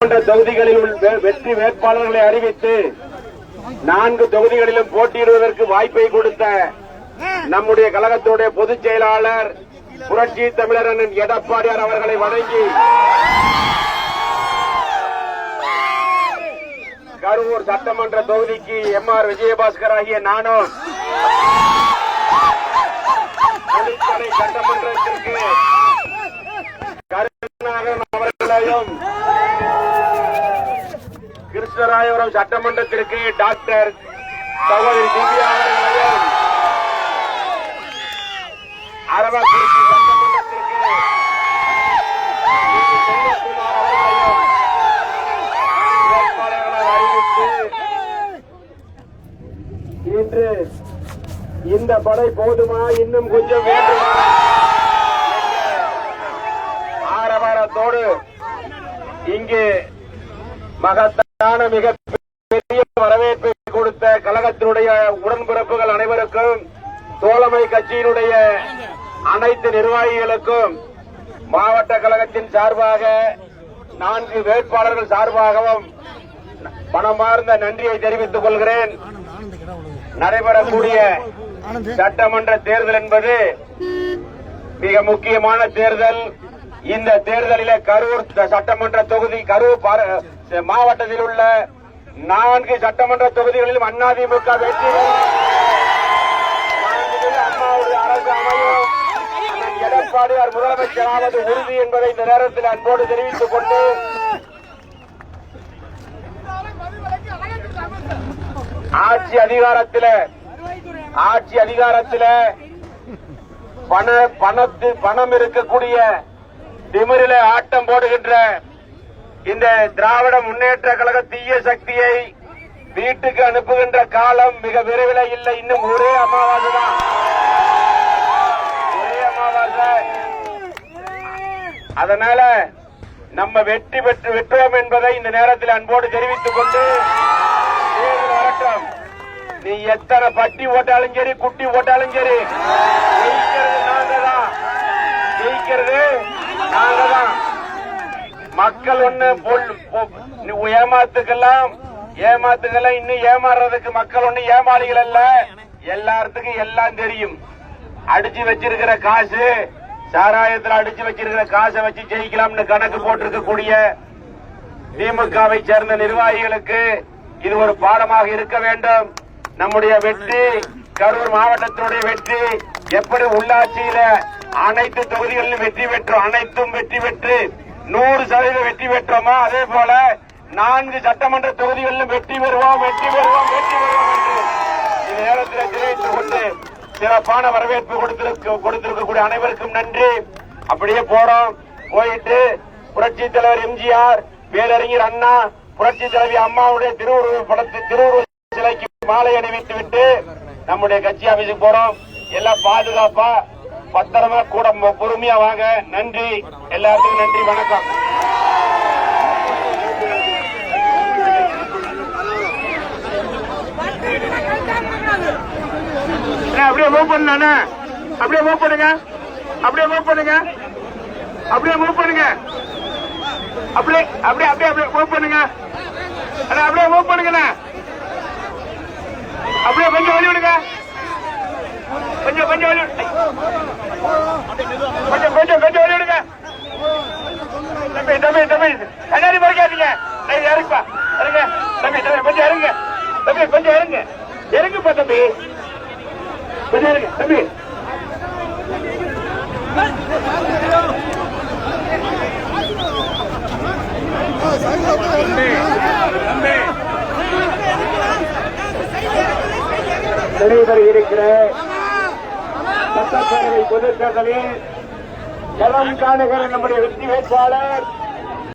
தொகுதிகளில் வெற்றி வேட்பாளர்களை அறிவித்து 4 தொகுதிகளிலும் போட்டியிடுவதற்கு வாய்ப்பை கொடுத்த நம்முடைய கழகத்தினுடைய பொதுச் செயலாளர் புரட்சி தமிழர் அண்ணன் எடப்பாடியார் அவர்களை வணங்கி கரூர் சட்டமன்ற தொகுதிக்கு எம்.ஆர். விஜயபாஸ்கர் ஆகிய நானும் சட்டமன்றத்திற்கு கருணாகரன் அவர்களையும் கிருஷ்ணராயபுரம் சட்டமன்றத்திற்கு டாக்டர் சகோதரி திவ்யா அவர்களையும் அரவக்குறிச்சி சட்டமன்றத்திற்கு செல்வகுமார் அவர்களையும் வேட்பாளர்களை அறிவித்து இன்று இந்த படை போதுமா இன்னும் கொஞ்சம் வேண்டுமா ஆரவாரத்தோடு இங்கு மகத்தான மிகப்பெரிய வரவேற்பை கொடுத்த கழகத்தினுடைய உடன்பிறப்புகள் அனைவருக்கும் தோழமை கட்சியினுடைய அனைத்து நிர்வாகிகளுக்கும் மாவட்ட கழகத்தின் சார்பாக 4 வேட்பாளர்கள் சார்பாகவும் மனமார்ந்த நன்றியை தெரிவித்துக் கொள்கிறேன். நடைபெறக்கூடிய சட்டமன்ற தேர்தல் என்பது மிக முக்கியமான தேர்தல். இந்த தேர்தலில் கரூர் சட்டமன்ற தொகுதி கரூர் மாவட்டத்தில் உள்ள 4 சட்டமன்ற தொகுதிகளிலும் அதிமுக வெற்றி அம்மாவுடைய அரசு அமையும் எடப்பாடியார் முதலமைச்சராவது உறுதி என்பதை இந்த நேரத்தில் அன்போடு தெரிவித்துக் கொண்டு ஆட்சி அதிகாரத்தில் பணம் இருக்கக்கூடிய திமிரில ஆட்டம் போடுகின்ற இந்த திராவிட முன்னேற்ற கழக தீய சக்தியை வீட்டுக்கு அனுப்புகின்ற காலம் மிக விரைவில் இல்லை. இன்னும் ஒரே அமாவாசை தான். அதனால நம்ம வெற்றி பெற்றோம் என்பதை இந்த நேரத்தில் அன்போடு தெரிவித்துக் கொண்டு வரட்டும். நீ எத்தனை பட்டி ஓட்டாலும் சரி குட்டி ஓட்டாலும் சரி ஜெயிக்கிறது நாங்க தான். மக்கள் ஒண்ணு ஏமாத்துக்கெல்லாம் இன்னும் ஏமாறுறதுக்கு மக்கள் ஒண்ணு ஏமாளிகள் அல்ல. எல்லாத்துக்கும் எல்லாம் தெரியும். அடிச்சு வச்சிருக்கிற காசு சாராயத்தில் அடிச்சு வச்சிருக்கிற காசை வச்சு ஜெயிக்கலாம்னு கணக்கு போட்டிருக்கக்கூடிய திமுகவை சேர்ந்த நிர்வாகிகளுக்கு இது ஒரு பாடமாக இருக்க வேண்டும். நம்முடைய வெற்றி கரூர் மாவட்டத்தினுடைய வெற்றி எப்படி உள்ளாட்சியில அனைத்து தொகுதிகளிலும் வெற்றி பெற்றோம், அனைத்தும் வெற்றி பெற்று 100% வெற்றி பெற்றோமா அதே போல 4 சட்டமன்ற தொகுதிகளிலும் வெற்றி பெறுவோம் என்று இந்த நேரத்தில் தெரிவித்துக் கொண்டு சிறப்பான வரவேற்பு கொடுத்திருக்கக்கூடிய அனைவருக்கும் நன்றி. அப்படியே போயிட்டு புரட்சி தலைவர் எம்ஜிஆர், பேரறிஞர் அண்ணா, புரட்சி தலைவி அம்மாவுடைய திருவுருவ சிலைக்கு மாலை அணிவித்து விட்டு நம்முடைய கட்சி ஆபீஸுக்கு போறோம். எல்லாம் பாதுகாப்பா பத்திரமா கூட பொறுமையா வாங்க. நன்றி, எல்லாருக்கும் நன்றி, வணக்கம். அப்படியே மூவ் பண்ணா அப்படியே மூவ் பண்ணுங்க அப்படியே மூவ் பண்ணுங்க அப்படியே மூவ் பண்ணுங்க அப்படியே அப்படியே அப்படியே அப்படியே மூவ் பண்ணுங்க அப்படியே மூவ் பண்ணுங்க அப்படியே கொஞ்சம் வழி விடுங்க கொஞ்சம் வழி கொஞ்சம் வழி விடுங்க தம்பி கண்ணாடி மறைக்காதீங்க இறங்குப்பா இறங்க தம்பி கொஞ்சம் இறங்க தம்பி கொஞ்சம் இறங்குப்பா தம்பி கொஞ்சம் இறங்க தம்பி நடைபெற இருக்கிற சட்டப்பேரவை பொதுத் தேர்தலில் களம் காணுகிற நம்முடைய வெற்றி வேட்பாளர்